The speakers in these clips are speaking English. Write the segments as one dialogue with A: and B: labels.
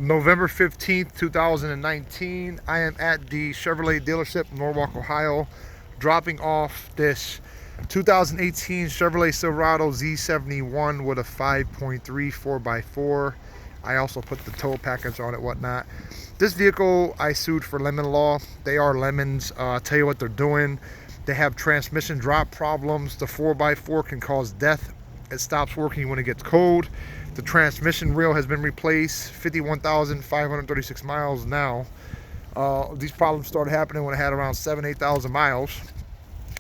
A: November 15th, 2019. I am at the Chevrolet dealership in Norwalk, Ohio, dropping off this 2018 Chevrolet Silverado Z71 with a 5.3 4x4. I also put the tow package on it, whatnot. This vehicle I sued for lemon law. They are lemons. I'll tell you what they're doing. They have transmission drop problems. The 4x4 can cause death. It stops working when it gets cold. The transmission reel has been replaced. 51,536 miles now. These problems started happening when I had around 8,000 miles,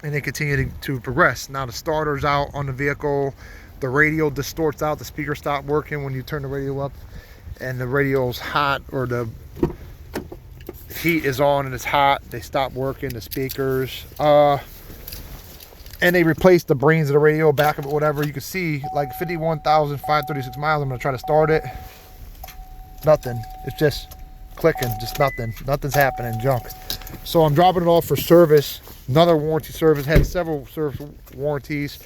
A: and they continue to progress. Now the starter's out on the vehicle. The radio distorts out. The speaker stopped working when you turn the radio up, and the radio's hot, or the heat is on and it's hot. They stop working, the speakers. And they replaced the brains of the radio, back of it, whatever. You can see like 51,536 miles. I'm gonna try to start it. Nothing. It's just clicking, just nothing. Nothing's happening, junk. So I'm dropping it off for service. Another warranty service. Had several service warranties.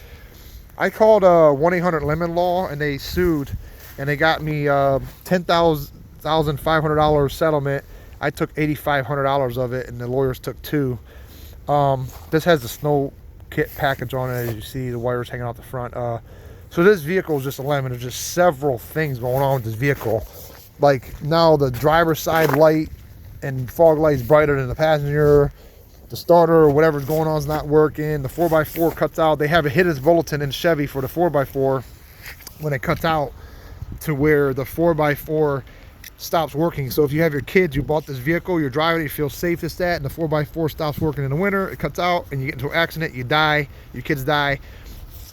A: I called 1-800-LEMON-LAW and they sued, and they got me $10,500 settlement. I took $8,500 of it, and the lawyers took $2,000. This has the snow kit package on it, as you see, the wires hanging out the front. So this vehicle is just a lemon. There's just several things going on with this vehicle. Like now the driver's side light and fog light's brighter than the passenger. The starter or whatever's going on is not working. The 4x4 cuts out. They have a hidden bulletin in Chevy for the 4x4 when it cuts out to where the 4x4 stops working. So if you have your kids, you bought this vehicle, you're driving it, you feel safest at, and the 4x4 stops working in the winter, it cuts out and you get into an accident, you die, your kids die.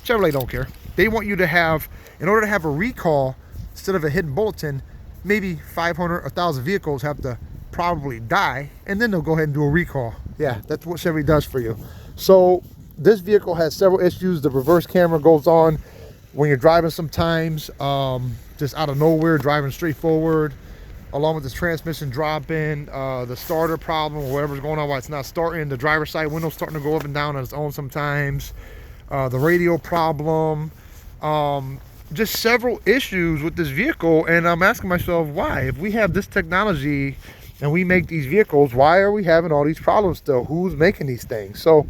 A: Chevrolet don't care. They want you to have, in order to have a recall, instead of a hidden bulletin, maybe 500 or 1,000 vehicles have to probably die, and then they'll go ahead and do a recall. Yeah, that's what Chevy does for you. So this vehicle has several issues. The reverse camera goes on when you're driving sometimes, just out of nowhere, driving straight forward, along with this transmission dropping, the starter problem, or whatever's going on while it's not starting. The driver's side window's starting to go up and down on its own sometimes. The radio problem, just several issues with this vehicle. And I'm asking myself, why? If we have this technology and we make these vehicles, why are we having all these problems still? Who's making these things? So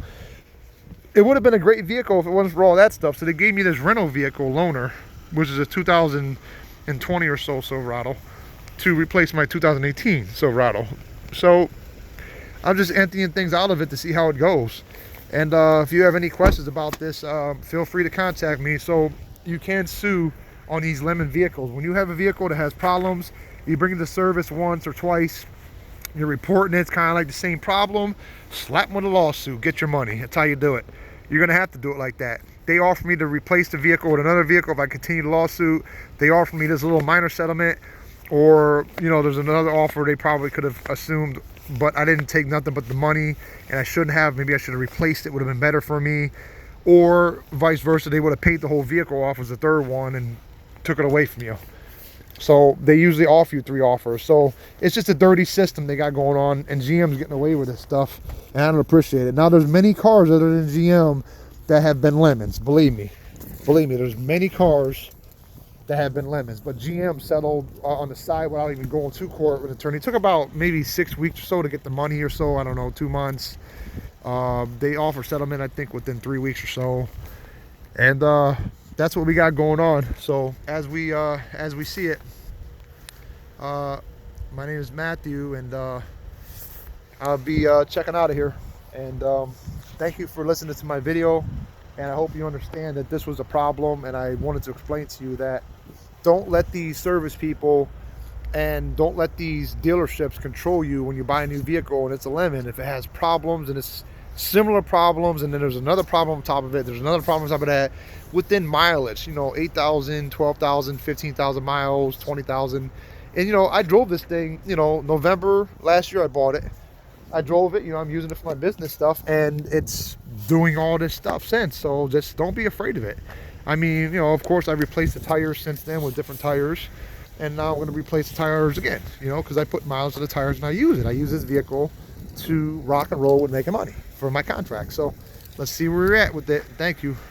A: it would have been a great vehicle if it wasn't for all that stuff. So they gave me this rental vehicle loaner, which is a 2020 or so Silverado, to replace my 2018 Silverado. So I'm just emptying things out of it to see how it goes. And if you have any questions about this, feel free to contact me. So you can sue on these lemon vehicles. When you have a vehicle that has problems, you bring it to service once or twice, you're reporting it, it's kind of like the same problem, slap them with a lawsuit, get your money. That's how you do it. You're gonna have to do it like that. They offer me to replace the vehicle with another vehicle if I continue the lawsuit. They offer me this little minor settlement, or you know, there's another offer they probably could have assumed, but I didn't take nothing but the money, and I shouldn't have. Maybe I should have replaced it, would have been better for me. Or vice versa, they would have paid the whole vehicle off as the third one and took it away from you. So they usually offer you 3 offers. So it's just a dirty system they got going on, and GM's getting away with this stuff, and I don't appreciate it. Now there's many cars other than GM that have been lemons. Believe me, there's many cars that have been lemons, but GM settled on the side without even going to court with an attorney. It took about maybe 6 weeks or so to get the money, or so, I don't know, 2 months. They offer settlement, I think, within 3 weeks or so, and that's what we got going on. So as we see it, my name is Matthew, and I'll be checking out of here. And thank you for listening to my video, and I hope you understand that this was a problem, and I wanted to explain to you that don't let these service people and don't let these dealerships control you when you buy a new vehicle and it's a lemon. If it has problems and it's similar problems, and then there's another problem on top of it, there's another problem on top of that, within mileage, you know, 8,000, 12,000, 15,000 miles, 20,000. And you know, I drove this thing, you know, November last year I bought it. I drove it, you know, I'm using it for my business stuff, and it's doing all this stuff since. So just don't be afraid of it. I mean, you know, of course I replaced the tires since then with different tires, and now I'm going to replace the tires again, you know, because I put miles on the tires and I use it. I use this vehicle to rock and roll with making money for my contract. So let's see where we're at with it. Thank you.